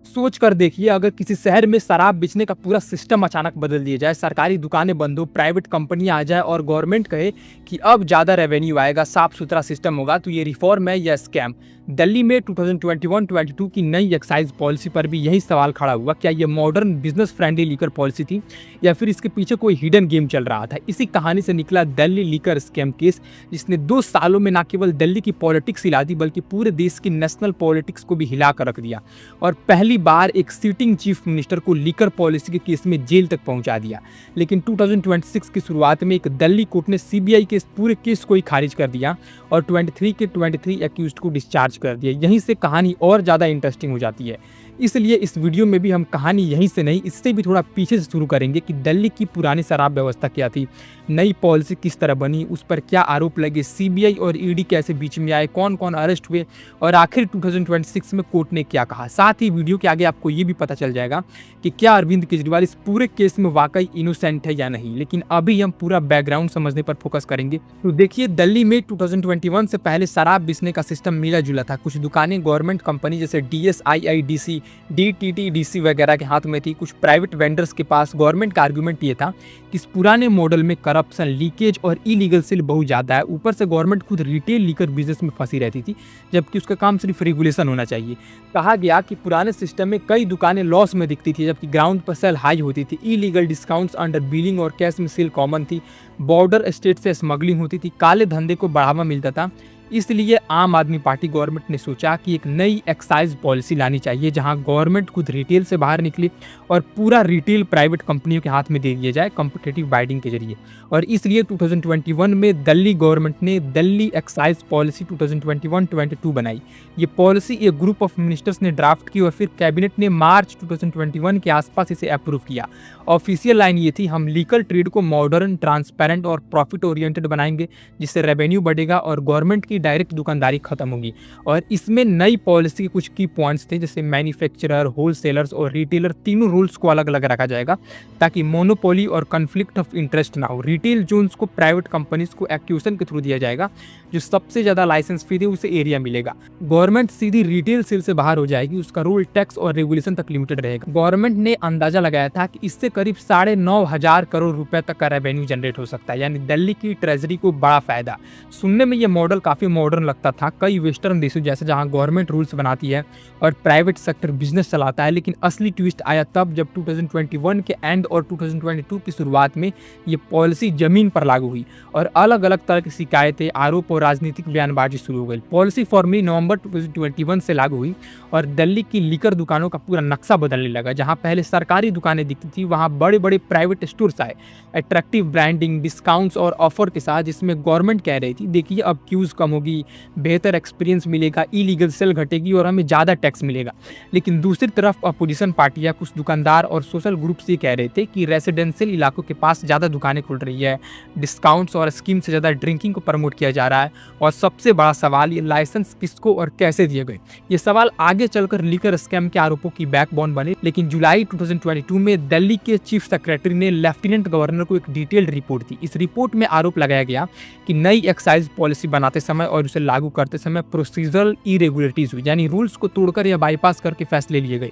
सोच कर देखिए, अगर किसी शहर में शराब बेचने का पूरा सिस्टम अचानक बदल दिया जाए, सरकारी दुकानें बंद हो, प्राइवेट कंपनियां आ जाए और गवर्नमेंट कहे कि अब ज़्यादा रेवेन्यू आएगा, साफ सुथरा सिस्टम होगा, तो ये रिफॉर्म है या स्कैम? दिल्ली में 2021-22 की नई एक्साइज पॉलिसी पर भी यही सवाल खड़ा हुआ। क्या ये modern business friendly liquor policy थी या फिर इसके पीछे कोई हिडन गेम चल रहा था? इसी कहानी से निकला दिल्ली लीकर स्कैम केस, जिसने 2 सालों में न केवल दिल्ली की पॉलिटिक्स हिला दी बल्कि पूरे देश की नेशनल पॉलिटिक्स को भी हिला कर रख दिया और पहली बार एक सिटिंग चीफ मिनिस्टर को लीकर पॉलिसी के केस में जेल तक पहुंचा दिया। लेकिन 2026 की शुरुआत में एक दिल्ली कोर्ट ने सीबीआई के इस पूरे केस को ही खारिज कर दिया और 23 के 23 एक्यूज्ड को डिस्चार्ज कर दिया। यहीं से कहानी और ज़्यादा इंटरेस्टिंग हो जाती है। इसलिए इस वीडियो में भी हम कहानी यहीं से नहीं, इससे भी थोड़ा पीछे से शुरू करेंगे कि दिल्ली की पुरानी शराब व्यवस्था क्या थी, नई पॉलिसी किस तरह बनी, उस पर क्या आरोप लगे, सीबीआई और ईडी कैसे बीच में आए, कौन कौन अरेस्ट हुए और आखिर 2026 में कोर्ट ने क्या कहा। साथ ही वीडियो के आगे आपको ये भी पता चल जाएगा कि क्या अरविंद केजरीवाल इस पूरे केस में वाकई इनोसेंट है या नहीं। लेकिन अभी हम पूरा बैकग्राउंड समझने पर फोकस करेंगे। तो देखिए, दिल्ली में 2021 से पहले शराब बेचने का सिस्टम मिला जुला था। कुछ दुकानें गवर्नमेंट कंपनी जैसे DSIIDC, DTTDC वगैरह के हाथ में थी। कुछ प्राइवेट वेंडर्स के पास। गवर्नमेंट का आर्गुमेंट ये था कि इस पुराने मॉडल में करप्शन, लीकेज और इलीगल सेल बहुत ज़्यादा है। ऊपर से गवर्नमेंट खुद रिटेल लीकर बिजनेस में फंसी रहती थी, जबकि उसका काम सिर्फ रेगुलेशन होना चाहिए। कहा गया कि पुराने सिस्टम में कई दुकानें लॉस में दिखती थी, जबकि ग्राउंड पर सेल हाई होती थी। इलीगल डिस्काउंट्स, अंडर बिलिंग और कैश में सेल कॉमन थी। बॉर्डर स्टेट से स्मगलिंग होती थी। काले धंधे को बढ़ावा मिलता था। इसलिए आम आदमी पार्टी गवर्नमेंट ने सोचा कि एक नई एक्साइज पॉलिसी लानी चाहिए, जहां गवर्नमेंट खुद रिटेल से बाहर निकले और पूरा रिटेल प्राइवेट कंपनियों के हाथ में दे दिया जाए कॉम्पिटिटिव बाइडिंग के जरिए। और इसलिए 2021 में दिल्ली गवर्नमेंट ने दिल्ली एक्साइज पॉलिसी 2021-22 बनाई। ये पॉलिसी एक ग्रुप ऑफ मिनिस्टर्स ने ड्राफ्ट की और फिर कैबिनेट ने मार्च 2021 के आसपास इसे अप्रूव किया। ऑफिशियल लाइन ये थी, हम लीगल ट्रेड को मॉडर्न, ट्रांसपेरेंट और प्रॉफिट ओरिएंटेड बनाएंगे, जिससे रेवेन्यू बढ़ेगा और गवर्नमेंट की डायरेक्ट दुकानदारी खत्म होगी। और इसमें नई पॉलिसी के कुछ की पॉइंट्स थे, जैसे मैन्युफैक्चरर, होलसेलर्स और रिटेलर, तीनों रूल्स को अलग अलग रखा जाएगा ताकि मोनोपोली और कॉन्फ्लिक्ट ऑफ इंटरेस्ट ना हो। रिटेल जोन्स को प्राइवेट कंपनीज को एक्विजिशन के थ्रू दिया जाएगा। जो सबसे ज्यादा लाइसेंस फी थे उसे एरिया मिलेगा। गवर्नमेंट सीधी रिटेल सेल से बाहर हो जाएगी। उसका रूल, टैक्स और रेगुलेशन तक लिमिटेड रहेगा। गवर्नमेंट ने अंदाजा लगाया था कि इससे करीब 9,500 करोड़ रुपए तक का रेवेन्यू जनरेट हो सकता है, यानी दिल्ली की ट्रेजरी को बड़ा फायदा। सुनने में ये मॉडल काफी मॉडर्न लगता था, कई वेस्टर्न देशों जैसे, जहां गवर्नमेंट रूल्स बनाती है और प्राइवेट सेक्टर बिजनेस चलाता है। लेकिन असली ट्विस्ट आया तब जब 2021 के एंड और 2022 की शुरुआत में ये पॉलिसी जमीन पर लागू हुई और अलग अलग तरह की शिकायतें, आरोप और राजनीतिक बयानबाजी शुरू हो गई। पॉलिसी फॉर्मली नवंबर 2021 से लागू हुई और दिल्ली की लीकर दुकानों का पूरा नक्शा बदलने लगा। जहां पहले सरकारी दुकानें दिखती थी, वहां बड़े बड़े प्राइवेट स्टोर्स आए, अट्रैक्टिव ब्रांडिंग, डिस्काउंट्स और ऑफर के साथ, जिसमें गवर्नमेंट कह रही थी, देखिए अब क्यूज कम होगी, बेहतर एक्सपीरियंस मिलेगा, इलीगल सेल घटेगी और हमें ज़्यादा टैक्स मिलेगा। लेकिन दूसरी तरफ अपोजिशन पार्टियां, कुछ दुकानदार और सोशल ग्रुप्स ये कह रहे थे कि रेसिडेंशियल इलाकों के पास ज़्यादा दुकानें खुल रही है, डिस्काउंट्स और स्कीम से ज़्यादा ड्रिंकिंग को प्रमोट किया जा रहा है। और सबसे बड़ा सवाल, ये लाइसेंस किसको और कैसे दिए गए। ये सवाल आगे चलकर लीकर स्कैम के आरोपों की बैकबोन बने। लेकिन जुलाई 2022 में दिल्ली के चीफ सेक्रेटरी ने लेफ्टिनेंट गवर्नर को एक डिटेल्ड रिपोर्ट दी। इस रिपोर्ट में आरोप लगाया गया कि नई एक्साइज पॉलिसी बनाते समय और उसे लागू करते समय प्रोसीजरल इरेगुलरिटीज हुई, यानी रूल्स को तोड़कर या बाईपास करके फैसले लिए गए।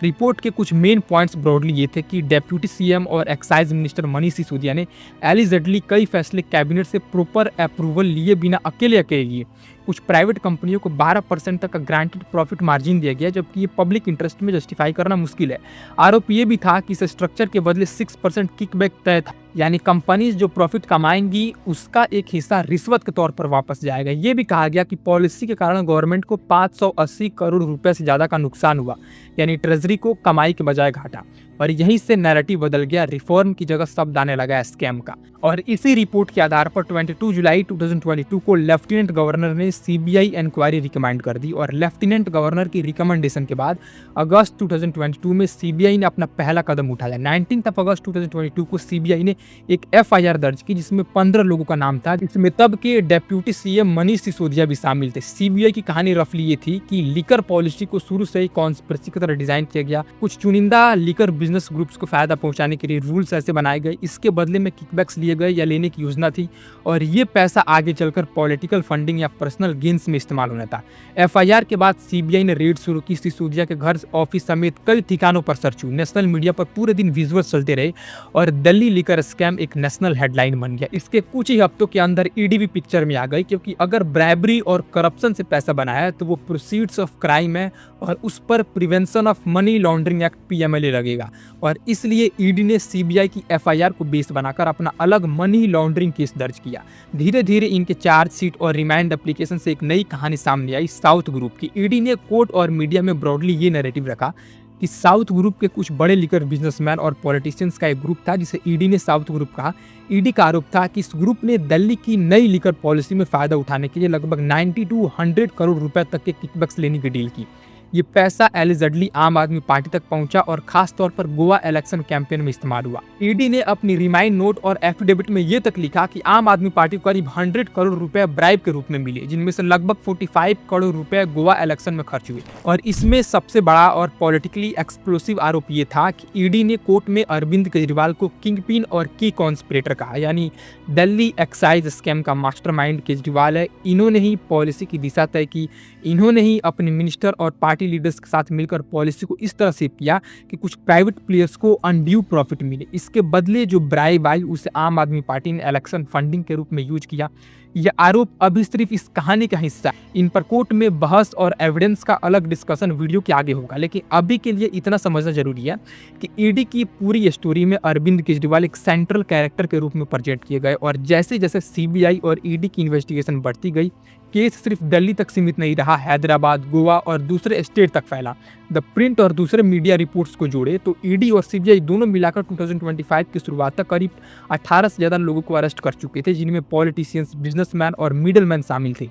रिपोर्ट के कुछ मेन पॉइंट्स ब्रॉडली ये थे कि डेप्यूटी सीएम और एक्साइज मिनिस्टर मनीष सिसोदिया ने एलिजेडली कई फैसले कैबिनेट से प्रॉपर अप्रूवल लिए बिना अकेले लिए। कुछ प्राइवेट कंपनियों को 12% तक का ग्रांटेड प्रॉफिट मार्जिन दिया गया, जबकि ये पब्लिक इंटरेस्ट में जस्टिफाई करना मुश्किल है। आरोप ये भी था कि इस स्ट्रक्चर के बदले 6% किकबैक तय था, यानी कंपनीज जो प्रॉफिट कमाएंगी उसका एक हिस्सा रिश्वत के तौर पर वापस जाएगा। ये भी कहा गया कि पॉलिसी के कारण गवर्नमेंट को 580 करोड़ रुपए से ज़्यादा का नुकसान हुआ, यानी ट्रेजरी को कमाई के बजाय घाटा। और यहीं से नैरेटिव बदल गया, रिफॉर्म की जगह शब्द आने लगा स्कैम का। और इसी रिपोर्ट के आधार पर 22 जुलाई 2022 को लेफ्टिनेंट गवर्नर ने सीबीआई इंक्वायरी रिकमेंड कर दी और लेफ्टिनेंट गवर्नर की रिकमेंडेशन के बाद अगस्त 2022 में सीबीआई ने अपना पहला कदम उठाया। 19 अगस्त 2022 को सीबीआई ने एक एफआईआर दर्ज की जिसमें 15 लोगों का नाम था, जिसमें तब के डेप्यूटी सीएम मनीष सिसोदिया भी शामिल थे। सीबीआई की कहानी रफली ये थी कि लीकर पॉलिसी को शुरू से ही कॉन्स्पिरेसी की तरह डिजाइन किया गया। कुछ चुनिंदा लीकर बिजनेस ग्रुप्स को फायदा पहुंचाने के लिए रूल्स ऐसे बनाए गए, इसके बदले में किकबैक्स लिए गए या लेने की योजना थी और ये पैसा आगे चलकर पॉलिटिकल फंडिंग या पर्सनल गेन्स में इस्तेमाल होना था। एफआईआर के बाद सीबीआई ने रेड शुरू की। सिसोदिया के घर, ऑफिस समेत कई ठिकानों पर सर्च हुई। नेशनल मीडिया पर पूरे दिन विजुअल्स चलते रहे और दिल्ली लीकर स्कैम एक नेशनल हेडलाइन बन गया। इसके कुछ ही हफ्तों के अंदर ईडी भी पिक्चर में आ गई, क्योंकि अगर ब्राइबरी और करप्शन से पैसा बना है तो वो प्रोसीड्स ऑफ क्राइम है और उस पर prevention of money laundering act PMLA लगेगा। और इसलिए ईडी ने सीबीआई की एफआईआर को बेस बनाकर अपना अलग मनी लॉन्ड्रिंग केस दर्ज किया। धीरे धीरे इनके चार्जशीट और रिमांड एप्लीकेशन से एक नई कहानी सामने आई, साउथ ग्रुप की। ईडी ने कोर्ट और मीडिया में ब्रॉडली ये नैरेटिव रखा कि साउथ ग्रुप के कुछ बड़े लीकर बिजनेसमैन और पॉलिटिशियंस का एक ग्रुप था जिसे ईडी ने साउथ ग्रुप कहा। ईडी का आरोप था कि इस ग्रुप ने दिल्ली की नई लीकर पॉलिसी में फायदा उठाने के लिए लगभग 90 to 100 करोड़ रुपए तक के किकबैक्स लेने की डील की। ये पैसा एलिजेडली आम आदमी पार्टी तक पहुंचा और खास तौर पर गोवा इलेक्शन कैंपेन में इस्तेमाल हुआ। ईडी ने अपनी रिमाइंड नोट और एफिडेविट में ये तक लिखा कि आम आदमी पार्टी को करीब 100 करोड़ रुपए ब्राइब के रूप में मिले, जिनमें से लगभग 45 करोड़ रुपए गोवा इलेक्शन में खर्च हुए। और इसमें सबसे बड़ा और पॉलिटिकली एक्सप्लोसिव आरोप ये था कि ईडी ने कोर्ट में अरविंद केजरीवाल को किंगपिन और की कॉन्स्पिरेटर कहा, यानी दिल्ली एक्साइज स्कैम का मास्टरमाइंड केजरीवाल है। इन्होंने ही पॉलिसी की दिशा तय की, इन्होंने ही अपने मिनिस्टर और पार्टी लीडर्स के साथ मिलकर पॉलिसी को इस तरह शेप किया कि कुछ प्राइवेट प्लेयर्स को अनड्यू प्रॉफिट मिले। इसके बदले जो ब्राइब आई उसे आम आदमी पार्टी ने इलेक्शन फंडिंग के रूप में यूज किया। यह आरोप अभी सिर्फ इस कहानी का हिस्सा है। इन पर कोर्ट में बहस और एविडेंस का अलग डिस्कशन वीडियो के आगे होगा, लेकिन अभी के लिए इतना समझना जरूरी है कि ईडी की पूरी स्टोरी में अरविंद केजरीवाल एक सेंट्रल कैरेक्टर के रूप में प्रेजेंट किए गए। और जैसे जैसे सीबीआई और ईडी की इन्वेस्टिगेशन बढ़ती गई, केस सिर्फ दिल्ली तक सीमित नहीं रहा, हैदराबाद, गोवा और दूसरे स्टेट तक फैला। द प्रिंट और दूसरे मीडिया रिपोर्ट्स को जोड़े तो ईडी और सीबीआई दोनों मिलाकर 2025 की शुरुआत तक करीब 18 से ज़्यादा लोगों को अरेस्ट कर चुके थे, जिनमें पॉलिटिशियंस, बिजनेसमैन और मिडलमैन शामिल थे।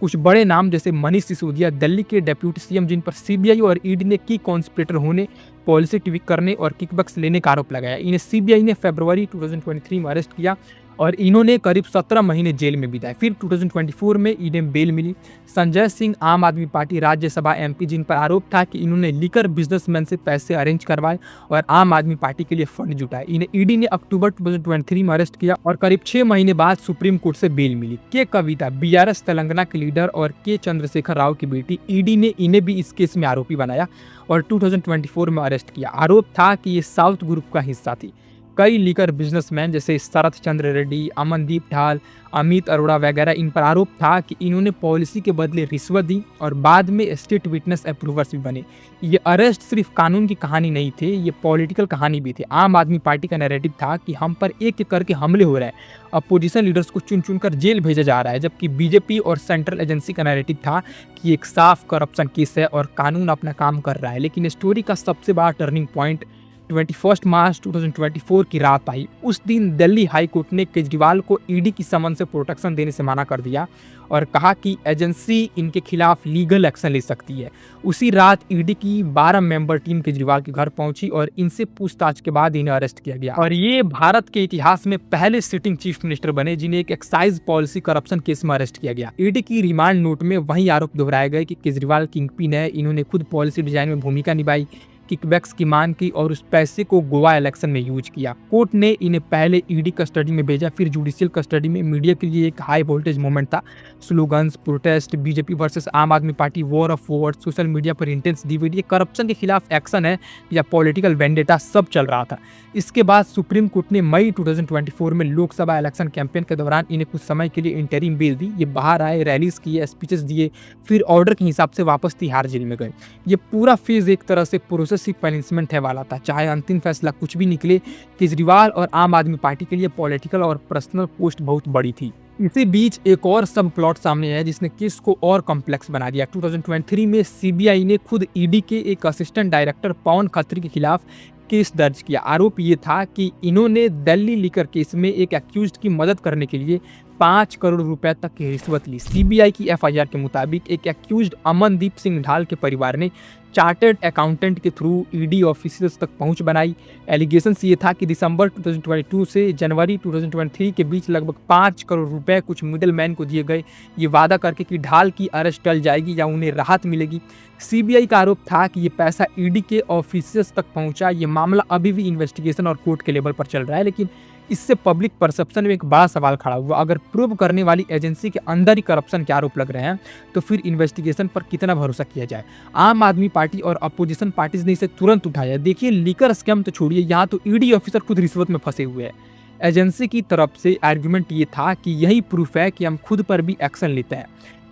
कुछ बड़े नाम जैसे मनीष सिसोदिया, दिल्ली के डेप्यूटी सीएम, जिन पर सीबीआई और ईडी ने की कॉन्स्पिरेटर होने, पॉलिसी ट्विक करने और किकबैक्स लेने का आरोप लगाया। इन्हें सीबीआई ने फरवरी 2023 में अरेस्ट किया और इन्होंने करीब 17 महीने जेल में बिताए। फिर 2024 में इन्हें बेल मिली। संजय सिंह, आम आदमी पार्टी राज्यसभा एमपी, जिन पर आरोप था कि इन्होंने लीकर बिजनेसमैन से पैसे अरेंज करवाए और आम आदमी पार्टी के लिए फंड जुटाए, इन्हें ईडी ने अक्टूबर 2023 में अरेस्ट किया और करीब 6 महीने बाद सुप्रीम कोर्ट से बेल मिली। के कविता, बीआरएस तेलंगाना के लीडर और के चंद्रशेखर राव की बेटी, ईडी ने इन्हें भी इस केस में आरोपी बनाया और 2024 में अरेस्ट किया। आरोप था कि ये साउथ ग्रुप का हिस्सा थी। कई लीकर बिजनेसमैन जैसे शरद चंद्र रेड्डी, अमनदीप ढाल, अमित अरोड़ा वगैरह, इन पर आरोप था कि इन्होंने पॉलिसी के बदले रिश्वत दी और बाद में स्टेट विटनेस अप्रूवर्स भी बने। ये अरेस्ट सिर्फ कानून की कहानी नहीं थे, ये पॉलिटिकल कहानी भी थी। आम आदमी पार्टी का नैरेटिव था कि हम पर एक एक करके हमले हो रहे हैं, अपोजिशन लीडर्स को चुन चुनकर जेल भेजा जा रहा है, जबकि बीजेपी और सेंट्रल एजेंसी का नैरेटिव था कि एक साफ करप्शन केस है और कानून अपना काम कर रहा है। लेकिन स्टोरी का सबसे बड़ा टर्निंग पॉइंट 21 मार्च 2024 की रात आई। उस दिन दिल्ली हाई कोर्ट ने केजरीवाल को ईडी की समन से प्रोटेक्शन देने से मना कर दिया और कहा कि एजेंसी इनके खिलाफ लीगल एक्शन ले सकती है। उसी रात ईडी की 12 मेंबर टीम केजरीवाल के घर पहुंची और इनसे पूछताछ के बाद इन्हें अरेस्ट किया गया। और ये भारत के इतिहास में पहले सिटिंग चीफ मिनिस्टर बने जिन्हें एक एक्साइज पॉलिसी करप्शन केस में अरेस्ट किया गया। ईडी की रिमांड नोट में वही आरोप दोहराए गए कि केजरीवाल किंगपिन है, इन्होंने खुद पॉलिसी डिजाइन में भूमिका निभाई, किकबैक्स की मांग की और उस पैसे को गोवा इलेक्शन में यूज किया। कोर्ट ने इन्हें पहले ईडी कस्टडी में भेजा, फिर जुडिशियल कस्टडी में। मीडिया के लिए एक हाई वोल्टेज मोमेंट था। स्लोगन्स, प्रोटेस्ट, बीजेपी वर्सेस आम आदमी party, war of words, social media पर इंटेंस डिबेट, ये करप्शन के खिलाफ एक्शन है या पॉलिटिकल वेंडेटा, सब चल रहा था। इसके बाद सुप्रीम कोर्ट ने मई 2024 में लोकसभा इलेक्शन कैंपेन के दौरान इन्हें कुछ समय के लिए इंटरिम बेल दी। ये बाहर आए, रैलीज किए, स्पीचेस दिए, फिर ऑर्डर के हिसाब से वापस तिहाड़ जेल में गए। ये पूरा फेज एक तरह से प्रोसेसिव पनिशमेंट है वाला था। चाहे अंतिम फैसला कुछ भी निकले, केजरीवाल और आम आदमी पार्टी के लिए पॉलिटिकल और पर्सनल पोस्ट बहुत बड़ी थी। इसी बीच एक और सब प्लॉट सामने आया जिसने केस को और कॉम्प्लेक्स बना दिया। 2023 में सीबीआई ने खुद ईडी के एक असिस्टेंट डायरेक्टर पवन खत्री के खिलाफ केस दर्ज किया। आरोप ये था कि इन्होंने दिल्ली लीकर केस में एक एक्यूज्ड की मदद करने के लिए 5 करोड़ रुपए तक की रिश्वत ली। सीबीआई की एफआईआर के मुताबिक एक एक्यूज्ड अमनदीप सिंह ढाल के परिवार ने चार्टर्ड अकाउंटेंट के थ्रू ईडी ऑफिसर्स तक पहुंच बनाई। एलिगेशंस ये था कि दिसंबर 2022 से जनवरी 2023 के बीच लगभग 5 करोड़ रुपए कुछ मिडलमैन को दिए गए, ये वादा करके कि ढाल की अरेस्ट टल जाएगी या उन्हें राहत मिलेगी। सीबीआई का आरोप था कि ये पैसा ईडी के ऑफिसर्स तक पहुंचा। ये मामला अभी भी इन्वेस्टिगेशन और कोर्ट के लेवल पर चल रहा है, लेकिन इससे पब्लिक परसेप्शन में एक बड़ा सवाल खड़ा हुआ। अगर प्रूव करने वाली एजेंसी के अंदर ही करप्शन के आरोप लग रहे हैं तो फिर इन्वेस्टिगेशन पर कितना भरोसा किया जाए। आम आदमी पार्टी और अपोजिशन पार्टीज ने इसे तुरंत उठाया। देखिए, लीकर स्कैम तो छोड़िए, यहाँ तो ईडी ऑफिसर खुद रिश्वत में फंसे हुए हैं। एजेंसी की तरफ से आर्ग्यूमेंट ये था कि यही प्रूफ है कि हम खुद पर भी एक्शन लेते हैं,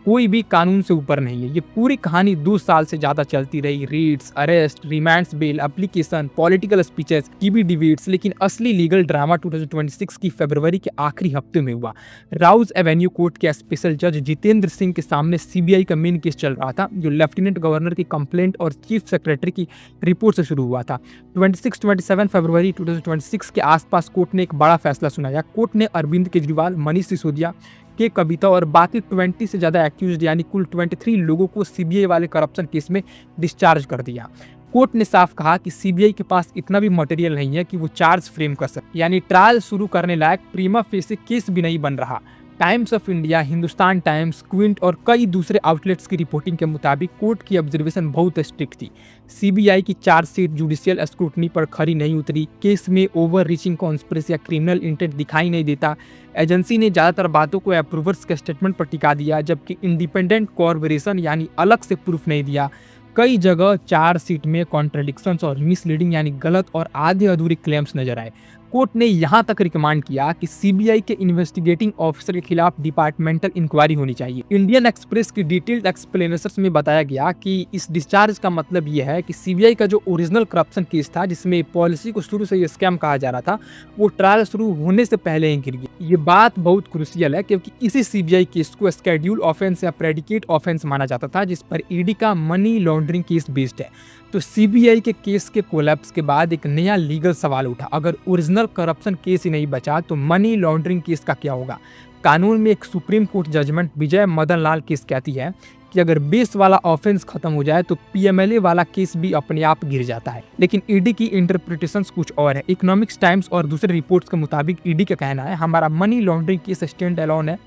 कोई भी कानून से ऊपर नहीं है। ये पूरी कहानी 2 साल से ज्यादा चलती रही। Raids, arrest, remands, bail application, political speeches, TV debates, लेकिन असली लीगल ड्रामा 2026 की फरवरी के आखिरी हफ्ते में हुआ। राउज एवेन्यू कोर्ट के स्पेशल जज जितेंद्र सिंह के सामने सीबीआई का मेन केस चल रहा था, जो लेफ्टिनेंट गवर्नर की कंप्लेंट और चीफ सेक्रेटरी की रिपोर्ट से शुरू हुआ था। 26-27 फरवरी 2026 के आसपास कोर्ट ने एक बड़ा फैसला सुनाया। कोर्ट ने अरविंद केजरीवाल, मनीष सिसोदिया, के कविता और बाकी 20 से ज़्यादा एक्यूज्ड यानी कुल 23 लोगों को सीबीआई वाले करप्शन केस में डिस्चार्ज कर दिया। कोर्ट ने साफ कहा कि सीबीआई के पास इतना भी मटेरियल नहीं है कि वो चार्ज फ्रेम कर सके, यानी ट्रायल शुरू करने लायक प्रीमा फेसी केस भी नहीं बन रहा। Times of India, Hindustan times, Quint और कई दूसरे आउटलेट्स की रिपोर्टिंग के मुताबिक कोर्ट की ऑब्जर्वेशन बहुत स्ट्रिक्ट थी। सीबीआई की चार्जशीट जुडिशियल स्क्रूटनी पर खरी नहीं उतरी। केस में ओवर रीचिंग कॉन्स्पिरेसी या क्रिमिनल इंटेंट दिखाई नहीं देता। एजेंसी ने ज़्यादातर बातों को अप्रूवर्स के स्टेटमेंट पर टिका दिया, जबकि इंडिपेंडेंट कॉर्पोरेशन यानी अलग से प्रूफ नहीं दिया। कई जगह चार्जशीट में कॉन्ट्रडिक्शंस और मिसलीडिंग यानी गलत और आधे अधूरे क्लेम्स नजर आए। कोर्ट ने यहां तक रिकमेंड किया कि सीबीआई के इन्वेस्टिगेटिंग ऑफिसर के खिलाफ डिपार्टमेंटल इंक्वायरी होनी चाहिए। इंडियन एक्सप्रेस की डिटेल्ड एक्सप्लेनेशंस में बताया गया कि इस डिस्चार्ज का मतलब यह है कि सीबीआई का जो ओरिजिनल करप्शन केस था, जिसमें पॉलिसी को शुरू से ये स्कैम कहा जा रहा था, वो ट्रायल शुरू होने से पहले ही गिर गया। ये बात बहुत क्रूशियल है, क्योंकि इसी सीबीआई केस को शेड्यूल ऑफेंस या प्रेडिकेट ऑफेंस माना जाता था, जिस पर ईडी का मनी लॉन्ड्रिंग केस बेस्ड है। तो सीबीआई के केस के कोलैप्स के बाद एक नया लीगल सवाल उठा। अगर ओरिजिनल करप्शन केस ही नहीं बचा तो मनी लॉन्ड्रिंग केस का क्या होगा? कानून में एक सुप्रीम कोर्ट जजमेंट विजय मदन लाल केस कहती है कि अगर बेस वाला ऑफेंस खत्म हो जाए तो पीएमएलए वाला केस भी अपने आप गिर जाता है। लेकिन ईडी की इंटरप्रिटेशंस कुछ और है। इकोनॉमिक्स टाइम्स और दूसरे रिपोर्ट्स के मुताबिक ईडी का कहना है, हमारा money laundering case stand alone है।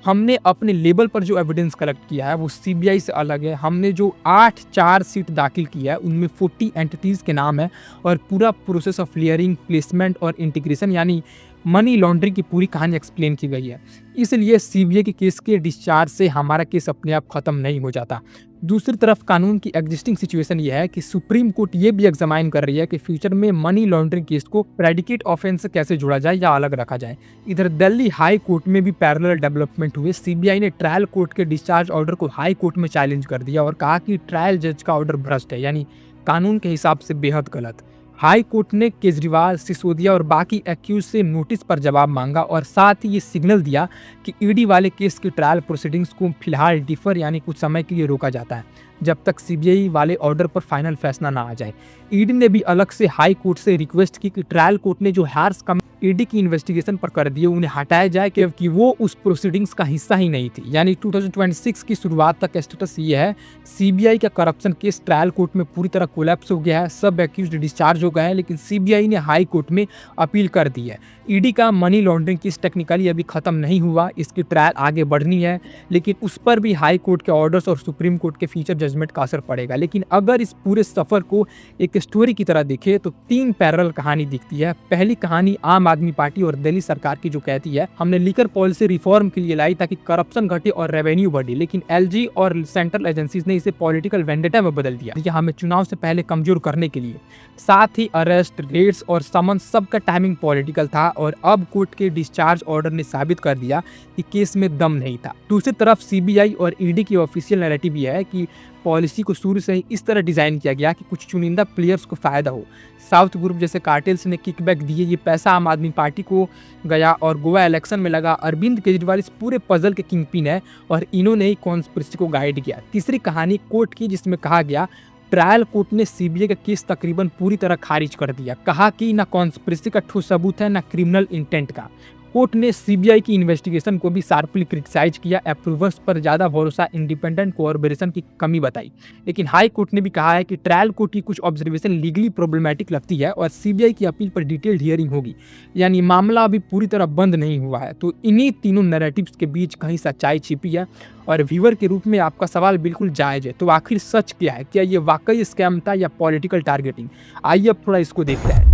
हमने अपने लेवल पर जो एविडेंस कलेक्ट किया है वो सीबीआई से अलग है। हमने जो 8 चार्जशीट दाखिल किया है उनमें 40 एंटिटीज़ के नाम है और पूरा प्रोसेस ऑफ क्लियरिंग, प्लेसमेंट और इंटीग्रेशन यानी मनी लॉन्ड्रिंग की पूरी कहानी एक्सप्लेन की गई है। इसलिए सीबीआई के केस के डिस्चार्ज से हमारा केस अपने आप खत्म नहीं हो जाता। दूसरी तरफ कानून की एग्जिस्टिंग सिचुएशन ये है कि सुप्रीम कोर्ट ये भी एग्जामाइन कर रही है कि फ्यूचर में मनी लॉन्ड्रिंग केस को प्रेडिकेट ऑफेंस से कैसे जोड़ा जाए या अलग रखा जाए। इधर दिल्ली हाई कोर्ट में भी पैरेलल डेवलपमेंट हुए। सीबीआई ने ट्रायल कोर्ट के डिस्चार्ज ऑर्डर को हाई कोर्ट में चैलेंज कर दिया और कहा कि ट्रायल जज का ऑर्डर भ्रष्ट है, यानी कानून के हिसाब से बेहद गलत। हाई कोर्ट ने केजरीवाल, सिसोदिया और बाकी एक्यूज से नोटिस पर जवाब मांगा और साथ ही ये सिग्नल दिया कि ईडी वाले केस की ट्रायल प्रोसीडिंग्स को फिलहाल डिफर यानी कुछ समय के लिए रोका जाता है, जब तक सीबीआई वाले ऑर्डर पर फाइनल फैसला ना आ जाए। ईडी ने भी अलग से हाई कोर्ट से रिक्वेस्ट की कि ट्रायल कोर्ट ने जो हार्स कमेंट ईडी की इन्वेस्टिगेशन पर कर दिए उन्हें हटाया जाए, क्योंकि वो उस प्रोसीडिंग्स का हिस्सा ही नहीं थी। यानी 2026 की शुरुआत तक स्टेटस ये है, सीबीआई का करप्शन केस ट्रायल कोर्ट में पूरी तरह कोलैप्स हो गया है, सब एक्यूज्ड डिस्चार्ज हो गए हैं, लेकिन सीबीआई ने हाई कोर्ट में अपील कर दी है। ईडी का मनी लॉन्ड्रिंग केस टेक्निकली अभी खत्म नहीं हुआ, इसकी ट्रायल आगे बढ़नी है, लेकिन उस पर भी हाई कोर्ट के ऑर्डर्स और सुप्रीम कोर्ट के फ्यूचर जजमेंट का असर पड़ेगा। लेकिन अगर इस पूरे सफर को एक स्टोरी की तरह देखें तो 3 पैरेलल कहानी दिखती है। पहली कहानी आम आदमी पार्टी और दिल्ली सरकार की, जो कहती है हमने लिकर पॉलिसी रिफॉर्म के लिए लाई ताकि करप्शन घटे और रेवेन्यू बढ़े, लेकिन एलजी और सेंट्रल एजेंसीज ने इसे पॉलिटिकल वेंडेटा में बदल दिया, हमें चुनाव से पहले कमजोर करने के लिए। साथ ही अरेस्ट, रेड्स और समन सबका टाइमिंग पॉलिटिकल था और अब कोर्ट के डिस्चार्ज ऑर्डर ने साबित कर दिया कि केस में दम नहीं था। दूसरी तरफ सीबीआई और ईडी की ऑफिशियल नैरेटिव यह है कि पॉलिसी को शुरू से ही इस तरह डिजाइन किया गया कि कुछ चुनिंदा प्लेयर्स को फायदा हो। साउथ ग्रुप जैसे कार्टेल्स ने किकबैक दिए, ये पैसा आम आदमी पार्टी को गया और गोवा इलेक्शन में लगा। अरविंद केजरीवाल इस पूरे पजल के किंगपिन है और इन्होंने ही कॉन्स्पिरेसी को गाइड किया। तीसरी कहानी कोर्ट की, जिसमें कहा गया ट्रायल कोर्ट ने सीबीआई का केस तकरीबन पूरी तरह खारिज कर दिया, कहा कि ना कॉन्स्पिरेसी का ठोस सबूत है ना क्रिमिनल इंटेंट का। कोर्ट ने सीबीआई की इन्वेस्टिगेशन को भी शार्पली क्रिटिसाइज किया, अप्रूवर्स पर ज्यादा भरोसा, इंडिपेंडेंट कोऑर्डिनेशन की कमी बताई। लेकिन हाई कोर्ट ने भी कहा है कि ट्रायल कोर्ट की कुछ ऑब्जर्वेशन लीगली प्रॉब्लमैटिक लगती है और सीबीआई की अपील पर डिटेल्ड हियरिंग होगी। यानी मामला अभी पूरी तरह बंद नहीं हुआ है। तो इन्हीं तीनों नैरेटिव्स के बीच कहीं सच्चाई छिपी है और व्यूअर के रूप में आपका सवाल बिल्कुल जायज है। तो आखिर सच क्या है? क्या ये वाकई स्कैम था या पॉलिटिकल टारगेटिंग? आइए अब थोड़ा इसको देखते हैं।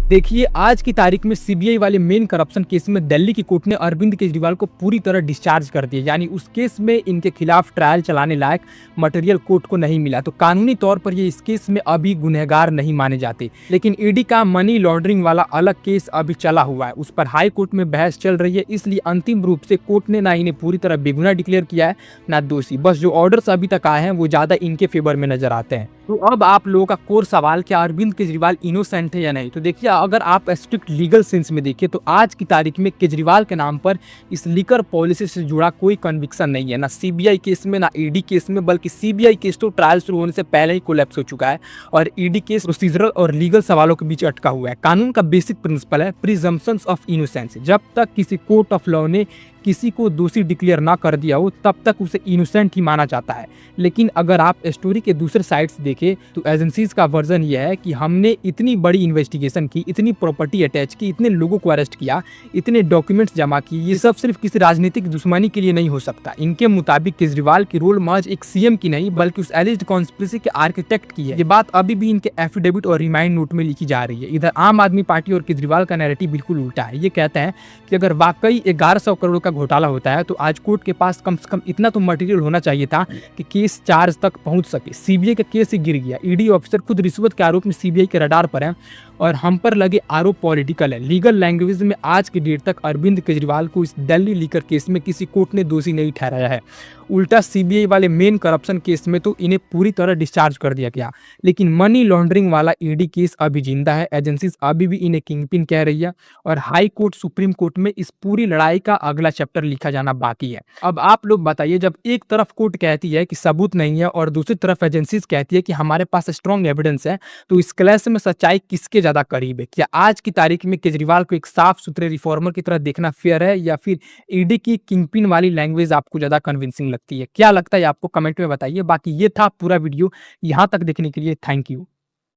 देखिए, आज की तारीख में सीबीआई वाले मेन करप्शन केस में दिल्ली की कोर्ट ने अरविंद केजरीवाल को पूरी तरह डिस्चार्ज कर दिया। यानी उस केस में इनके खिलाफ ट्रायल चलाने लायक मटेरियल कोर्ट को नहीं मिला। तो कानूनी तौर पर ये इस केस में अभी गुनहगार नहीं माने जाते। लेकिन ईडी का मनी लॉन्ड्रिंग वाला अलग केस अभी चला हुआ है, उस पर हाई कोर्ट में बहस चल रही है। इसलिए अंतिम रूप से कोर्ट ने ना इन्हें पूरी तरह बेगुनाह डिक्लेयर किया है ना दोषी। बस जो ऑर्डर्स अभी तक आए हैं वो ज्यादा इनके फेवर में नजर आते हैं। तो अब आप लोगों का कोर सवाल, क्या अरविंद केजरीवाल इनोसेंट है या नहीं? तो देखिए, अगर आप स्ट्रिक्ट लीगल सेंस में देखिए तो आज की तारीख में केजरीवाल के नाम पर इस लीकर पॉलिसी से जुड़ा कोई कन्विक्शन नहीं है, ना सीबीआई केस में ना ईडी केस में। बल्कि सीबीआई केस तो ट्रायल शुरू होने से पहले ही कोलैप्स हो चुका है और ईडी केस प्रोसीजरल और लीगल सवालों के बीच अटका हुआ है। कानून का बेसिक प्रिंसिपल है प्रिजम्पशंस ऑफ इनोसेंस। जब तक किसी कोर्ट ऑफ लॉ ने किसी को दोषी डिक्लेयर ना कर दिया हो तब तक उसे इनोसेंट ही माना जाता है। लेकिन अगर आप स्टोरी के दूसरे साइड से देखें तो एजेंसीज का वर्जन यह है कि हमने इतनी बड़ी इन्वेस्टिगेशन की, इतनी प्रॉपर्टी अटैच की, इतने लोगों को अरेस्ट किया, इतने डॉक्यूमेंट्स जमा किए, ये सब सिर्फ किसी राजनीतिक दुश्मनी के लिए नहीं हो सकता। इनके मुताबिक केजरीवाल की रोल महज एक सीएम की नहीं बल्कि उस एलिज्ड कॉन्स्पिरेसी के आर्किटेक्ट की है। ये बात अभी भी इनके एफिडेविट और रिमाइंड नोट में लिखी जा रही है। इधर आम आदमी पार्टी और केजरीवाल का नैरेटिव बिल्कुल उल्टा है। ये कहते हैं कि अगर वाकई 1100 करोड़ का घोटाला होता है तो आज कोर्ट के पास कम से कम इतना तो मटेरियल होना चाहिए था कि केस चार्ज तक पहुंच सके। सीबीआई का केस ही गिर गया। ईडी ऑफिसर खुद रिश्वत के आरोप में सीबीआई के रडार पर है और हम पर लगे आरोप पॉलिटिकल है। लीगल लैंग्वेज में आज की डेट तक अरविंद केजरीवाल को इस दिल्ली लीकर केस में किसी कोर्ट ने दोषी नहीं ठहराया है। उल्टा सीबीआई वाले मेन करप्शन केस में तो इन्हें पूरी तरह डिस्चार्ज कर दिया गया। लेकिन मनी लॉन्ड्रिंग वाला ईडी केस अभी जिंदा है। एजेंसीज अभी भी इन्हें किंगपिन कह रही है और हाई कोर्ट, सुप्रीम कोर्ट में इस पूरी लड़ाई का अगला चैप्टर लिखा जाना बाकी है। अब आप लोग बताइए, जब एक तरफ कोर्ट कहती है कि सबूत नहीं है और दूसरी तरफ एजेंसीज कहती है कि हमारे पास स्ट्रॉन्ग एविडेंस है, तो इस क्लैश में सच्चाई किसके ज्यादा करीब है? क्या आज की तारीख में केजरीवाल को एक साफ सुथरे रिफॉर्मर की तरह देखना फेयर है या फिर ईडी की किंगपिन वाली लैंग्वेज आपको ज्यादा कन्विंसिंग लगती है? क्या लगता है आपको? कमेंट में बताइए। बाकी ये था पूरा वीडियो। यहाँ तक देखने के लिए थैंक यू।